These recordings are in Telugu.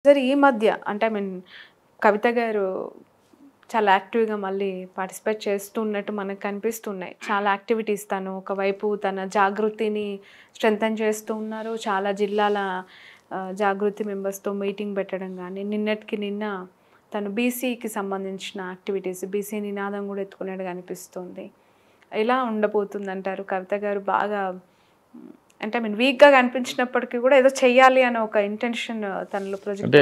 సరే ఈ మధ్య అంటే ఐ మీన్ కవిత గారు చాలా యాక్టివ్‌గా మళ్ళీ పార్టిసిపేట్ చేస్తున్నట్టు మనకు కనిపిస్తున్నాయి. చాలా యాక్టివిటీస్ తను ఒకవైపు తన జాగృతిని స్ట్రెంథెన్ చేస్తూ ఉన్నారు. చాలా జిల్లాల జాగృతి మెంబర్స్‌తో మీటింగ్ పెట్టడం గానీ, నిన్నటికి నిన్న తను బీసీకి సంబంధించిన యాక్టివిటీస్, బీసీ నినాదం కూడా ఎత్తుకున్నట్టు కనిపిస్తుంది. ఎలా ఉండబోతుందంటారు? కవిత గారు బాగా అంటే ఐ మీన్ వీక్‌గా కనిపించినప్పటికీ కూడా ఏదో చెయ్యాలి అనే ఒక ఇంటెన్షన్ తనలో ప్రొజెక్ట్ అంటే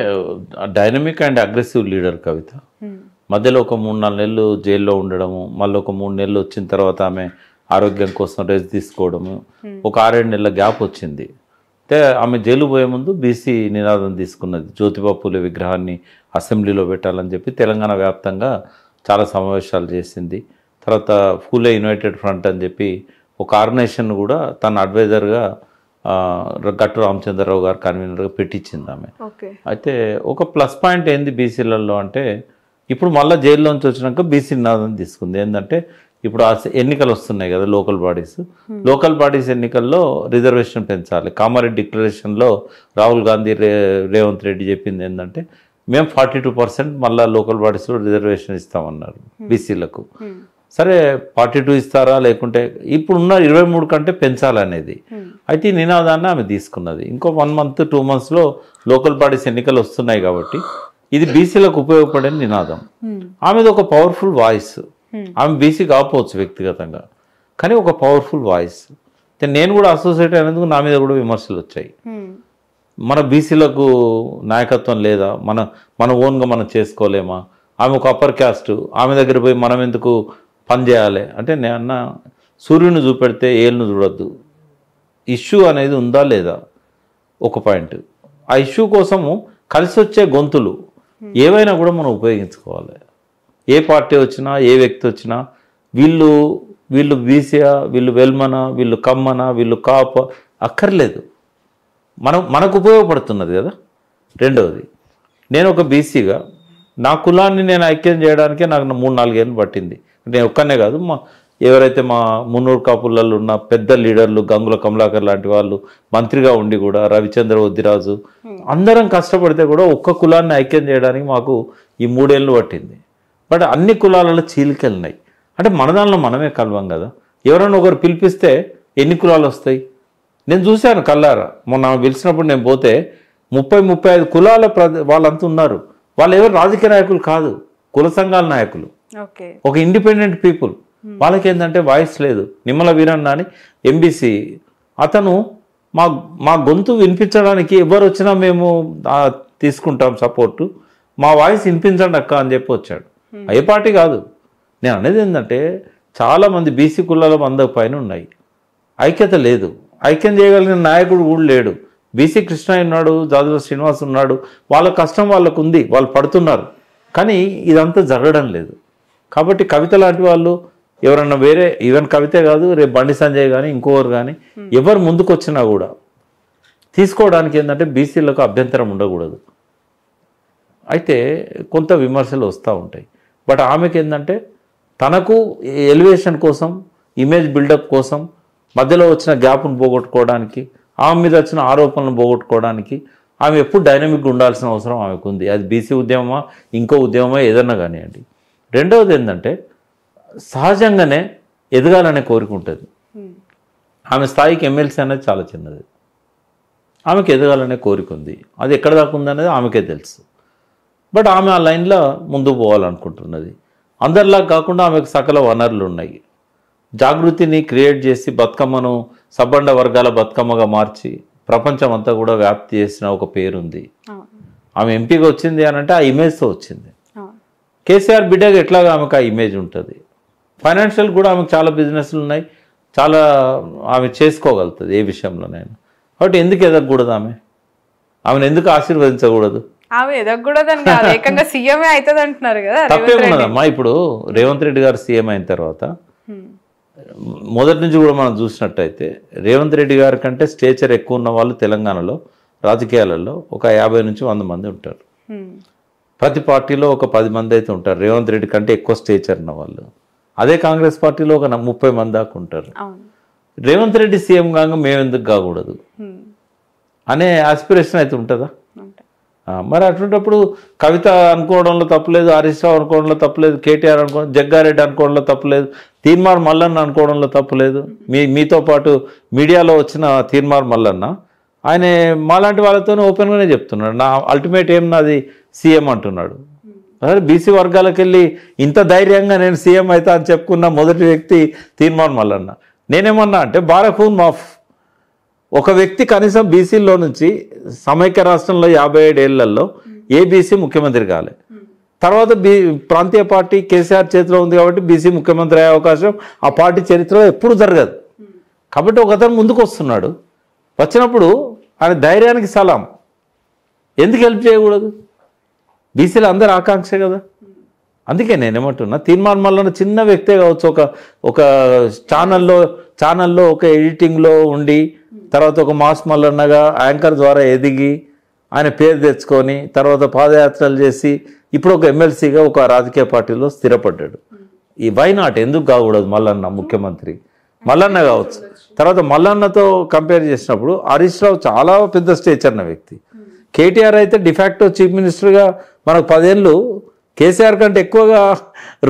డైనమిక్ అండ్ అగ్రెసివ్ లీడర్ కవిత. మధ్యలో ఒక 3-4 నెలలు జైల్లో ఉండడము, మళ్ళీ ఒక 3 నెలలు వచ్చిన తర్వాత ఆమె ఆరోగ్యం కోసం రెస్ట్ తీసుకోవడము, ఒక 6-7 నెలల గ్యాప్ వచ్చింది. అయితే ఆమె జైలు పోయే ముందు బీసీ నినాదం తీసుకున్నది. జ్యోతిబా పూలే విగ్రహాన్ని అసెంబ్లీలో పెట్టాలని చెప్పి తెలంగాణ వ్యాప్తంగా చాలా సమావేశాలు చేసింది. తర్వాత పూలే యునైటెడ్ ఫ్రంట్ అని చెప్పి ఒక ఆర్గనైజేషన్ కూడా తన అడ్వైజర్గా గట్టు రామచంద్రరావు గారు కన్వీనర్గా పెట్టించింది ఆమె. అయితే ఒక ప్లస్ పాయింట్ ఏంది బీసీలలో అంటే, ఇప్పుడు మళ్ళీ జైల్లోంచి వచ్చినాక బీసీ నినాదం తీసుకుంది. ఏంటంటే ఇప్పుడు ఎన్నికలు వస్తున్నాయి కదా, లోకల్ బాడీస్ ఎన్నికల్లో రిజర్వేషన్ పెంచాలి. కామారెడ్డి డిక్లరేషన్లో రాహుల్ గాంధీ రేవంత్ రెడ్డి చెప్పింది ఏంటంటే, మేము 42% మళ్ళీ లోకల్ బాడీస్లో రిజర్వేషన్ ఇస్తామన్నారు బీసీలకు. సరే 42 ఇస్తారా, లేకుంటే ఇప్పుడున్న 23 కంటే పెంచాలనేది. అయితే ఈ నినాదాన్ని ఆమె తీసుకున్నది. ఇంకో 1 month 2 monthsలో లోకల్ బాడీస్ ఎన్నికలు వస్తున్నాయి కాబట్టి ఇది బీసీలకు ఉపయోగపడే నినాదం. ఆమెది ఒక పవర్ఫుల్ వాయిస్. ఆమె బీసీ కాకపోవచ్చు వ్యక్తిగతంగా, కానీ ఒక పవర్ఫుల్ వాయిస్. నేను కూడా అసోసియేట్ అయినందుకు నా మీద కూడా విమర్శలు వచ్చాయి. మన బీసీలకు నాయకత్వం లేదా, మన ఓన్గా మనం చేసుకోలేమా, ఆమె ఒక అప్పర్ క్యాస్ట్, ఆమె దగ్గర పోయి మనం ఎందుకు పని చేయాలి అంటే, నేను సూర్యుని చూపెడితే ఏళ్ళను చూడొద్దు. ఇష్యూ అనేది ఉందా లేదా ఒక పాయింట్. ఆ ఇష్యూ కోసము కలిసి వచ్చే గొంతులు ఏవైనా కూడా మనం ఉపయోగించుకోవాలి. ఏ పార్టీ వచ్చినా, ఏ వ్యక్తి వచ్చినా, వీళ్ళు బీసీయా, వీళ్ళు వెల్మనా, వీళ్ళు కమ్మనా, వీళ్ళు కాప అక్కర్లేదు. మనకు ఉపయోగపడుతున్నది కదా. రెండవది, నేను ఒక బీసీగా నా కులాన్ని నేను ఐక్యం చేయడానికే నాకు 3-4 ఏళ్ళు పట్టింది. నేను ఒక్కనే కాదు, ఎవరైతే మా మున్నూరు కాపులలో ఉన్న పెద్ద లీడర్లు, గంగుల కమలాకర్ లాంటి వాళ్ళు మంత్రిగా ఉండి కూడా, రవిచంద్ర వద్దిరాజు, అందరం కష్టపడితే కూడా ఒక్క కులాన్ని ఐక్యం చేయడానికి మాకు ఈ 3 ఏళ్ళు పట్టింది. బట్ అన్ని కులాలలో చీలికెళ్ళినాయి. అంటే మన దానిలో మనమే కలవం కదా. ఎవరైనా ఒకరు పిలిపిస్తే ఎన్ని కులాలు వస్తాయి? నేను చూశాను కల్లారా. మొన్న పిలిచినప్పుడు నేను పోతే 30-35 కులాల వాళ్ళంతా ఉన్నారు. వాళ్ళు ఎవరు రాజకీయ నాయకులు కాదు, కుల సంఘాల నాయకులు, ఒక ఇండిపెండెంట్ పీపుల్. వాళ్ళకి ఏంటంటే వాయిస్ లేదు. నిమ్మల వీరన్న అని ఎంబీసీ అతను మా గొంతు వినిపించడానికి ఎవరు వచ్చినా మేము తీసుకుంటాం సపోర్టు, మా వాయిస్ వినిపించండి అక్క అని చెప్పి వచ్చాడు. ఏ పార్టీ కాదు. నేను అనేది ఏంటంటే, చాలామంది బీసీ కులాల 100 పైన ఉన్నాయి, ఐక్యత లేదు. ఐక్యం చేయగలిగిన నాయకుడు కూడా లేడు. బీసీ కృష్ణయ్య ఉన్నాడు, జాజుల శ్రీనివాస్ ఉన్నాడు, వాళ్ళ కష్టం వాళ్ళకు ఉంది, వాళ్ళు పడుతున్నారు. కానీ ఇదంతా జరగడం లేదు. కాబట్టి కవిత లాంటి వాళ్ళు ఎవరన్నా వేరే, ఈవెన్ కవితే కాదు, రేపు బండి సంజయ్ కానీ ఇంకోరు కానీ ఎవరు ముందుకు వచ్చినా కూడా తీసుకోవడానికి ఏంటంటే బీసీలకు అభ్యంతరం ఉండకూడదు. అయితే కొంత విమర్శలు వస్తూ ఉంటాయి. బట్ ఆమెకి ఏంటంటే తనకు ఎలివేషన్ కోసం, ఇమేజ్ బిల్డప్ కోసం, మధ్యలో వచ్చిన గ్యాప్ను పోగొట్టుకోవడానికి, ఆమె మీద వచ్చిన ఆరోపణలను పోగొట్టుకోవడానికి ఆమె ఎప్పుడు డైనమిక్గా ఉండాల్సిన అవసరం ఆమెకు ఉంది. అది బీసీ ఉద్యమమా, ఇంకో ఉద్యమమా, ఏదన్నా కానివ్వండి. రెండవది ఏంటంటే, సహజంగానే ఎదగాలనే కోరిక ఉంటుంది. ఆమె స్థాయికి ఎమ్మెల్సీ అనేది చాలా చిన్నది. ఆమెకు ఎదగాలనే కోరిక ఉంది. అది ఎక్కడ దాకా ఉందనేది ఆమెకే తెలుసు. బట్ ఆమె ఆ లైన్లో ముందుకు పోవాలనుకుంటున్నది. అందరిలా కాకుండా ఆమెకు సకల వనరులు ఉన్నాయి. జాగృతిని క్రియేట్ చేసి బతుకమ్మను సబ్బండ వర్గాల బతుకమ్మగా మార్చి ప్రపంచం అంతా కూడా వ్యాప్తి చేసిన ఒక పేరుంది. ఆమె ఎంపీగా వచ్చింది అని అంటే ఆ ఇమేజ్తో వచ్చింది. కేసీఆర్ బిడ్డగా ఎట్లాగా ఆమెకు ఆ ఇమేజ్ ఉంటుంది. ఫైనాన్షియల్ కూడా ఆమెకు చాలా బిజినెస్లు ఉన్నాయి, చాలా ఆమె చేసుకోగలుగుతుంది ఏ విషయంలోనైనా. కాబట్టి ఎందుకు ఎదగకూడదు? ఆమెను ఎందుకు ఆశీర్వదించకూడదు? ఆమె ఎదగకూడదని ఏకంగా సీఎంఏ అవుతుంది అంటున్నారు కదా. తప్పేమున్నదమ్మా. ఇప్పుడు రేవంత్ రెడ్డి గారు సీఎం అయిన తర్వాత మొదటి నుంచి కూడా మనం చూసినట్టయితే రేవంత్ రెడ్డి గారి కంటే స్టేచర్ ఎక్కువ ఉన్న వాళ్ళు తెలంగాణలో రాజకీయాలలో ఒక 50 నుంచి 100 మంది ఉంటారు. ప్రతి పార్టీలో ఒక 10 మంది అయితే ఉంటారు రేవంత్ రెడ్డి కంటే ఎక్కువ స్టేచర్ ఉన్న వాళ్ళు. అదే కాంగ్రెస్ పార్టీలో ఒక 30 మంది దాకా ఉంటారు. రేవంత్ రెడ్డి సీఎం కాగా మేము ఎందుకు కాకూడదు అనే ఆస్పిరేషన్ అయితే ఉంటుందా? మరి అటువంటిప్పుడు కవిత అనుకోవడంలో తప్పులేదు, హరీష్ రావు అనుకోవడంలో తప్పులేదు, కేటీఆర్ అనుకోవడం, జగ్గారెడ్డి అనుకోవడంలో తప్పులేదు, తీన్మార్ మల్లన్న అనుకోవడంలో తప్పులేదు. మీతో పాటు మీడియాలో వచ్చిన తీన్మార్ మల్లన్న ఆయన మాలాంటి వాళ్ళతోనే ఓపెన్గానే చెప్తున్నాడు, నా అల్టిమేట్ ఏం నాది సీఎం అంటున్నాడు. అదే బీసీ వర్గాలకు వెళ్ళి ఇంత ధైర్యంగా నేను సీఎం అవుతా అని చెప్పుకున్న మొదటి వ్యక్తి తీన్మార్ మల్లన్న. నేనేమన్నా అంటే బారఖూన్ మాఫ్, ఒక వ్యక్తి కనీసం బీసీలో నుంచి సమైక్య రాష్ట్రంలో 57 ఏళ్లలో ఏ బీసీ ముఖ్యమంత్రి కాలే. తర్వాత ప్రాంతీయ పార్టీ కేసీఆర్ చేతిలో ఉంది కాబట్టి బీసీ ముఖ్యమంత్రి అయ్యే అవకాశం ఆ పార్టీ చరిత్రలో ఎప్పుడు జరగదు. కాబట్టి ఒక అతను ముందుకు వస్తున్నాడు, వచ్చినప్పుడు ఆయన ధైర్యానికి సలాం. ఎందుకు హెల్ప్ చేయకూడదు? బీసీలు అందరు ఆకాంక్ష కదా. అందుకే నేనేమంటున్నా, తీన్మార్ మల్లన్న చిన్న వ్యక్తే కావచ్చు, ఒక ఛానల్లో ఒక ఎడిటింగ్లో ఉండి తర్వాత ఒక మాస్ మల్లన్నగా యాంకర్ ద్వారా ఎదిగి ఆయన పేరు తెచ్చుకొని తర్వాత పాదయాత్రలు చేసి ఇప్పుడు ఒక ఎమ్మెల్సీగా ఒక రాజకీయ పార్టీలో స్థిరపడ్డాడు. ఈ వై నాట్, ఎందుకు కాకూడదు? మల్లన్న ముఖ్యమంత్రి మల్లన్న కావచ్చు. తర్వాత మల్లన్నతో కంపేర్ చేసినప్పుడు హరీష్ రావు చాలా పెద్ద స్టేచర్ ఉన్న వ్యక్తి. కేటీఆర్ అయితే డిఫాక్టో చీఫ్ మినిస్టర్గా మనకు 10 ఏళ్ళు కేసీఆర్ కంటే ఎక్కువగా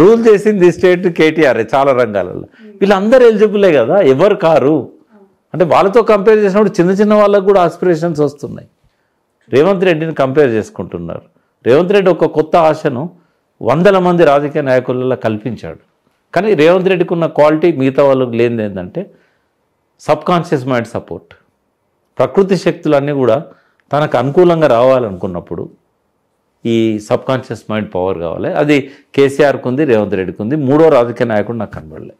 రూల్ చేసింది స్టేట్ కేటీఆర్ చాలా రంగాలలో. వీళ్ళందరూ ఎలిజిబులే కదా, ఎవరు కారు అంటే వాళ్ళతో కంపేర్ చేసినప్పుడు చిన్న చిన్న వాళ్ళకు కూడా ఆస్పిరేషన్స్ వస్తున్నాయి. రేవంత్ రెడ్డిని కంపేర్ చేసుకుంటున్నారు. రేవంత్ రెడ్డి ఒక కొత్త ఆశను 100 మంది రాజకీయ నాయకులలో కల్పించాడు. కానీ రేవంత్ రెడ్డికి ఉన్న క్వాలిటీ మిగతా వాళ్ళకి లేనిది ఏంటంటే సబ్కాన్షియస్ మైండ్ సపోర్ట్. ప్రకృతి శక్తులన్నీ కూడా తనకు అనుకూలంగా రావాలనుకున్నప్పుడు ఈ సబ్కాన్షియస్ మైండ్ పవర్ కావాలి. అది కేసీఆర్కి ఉంది, రేవంత్ రెడ్డికి ఉంది. మూడో రాజకీయ నాయకుడు నాకు కనబడలే.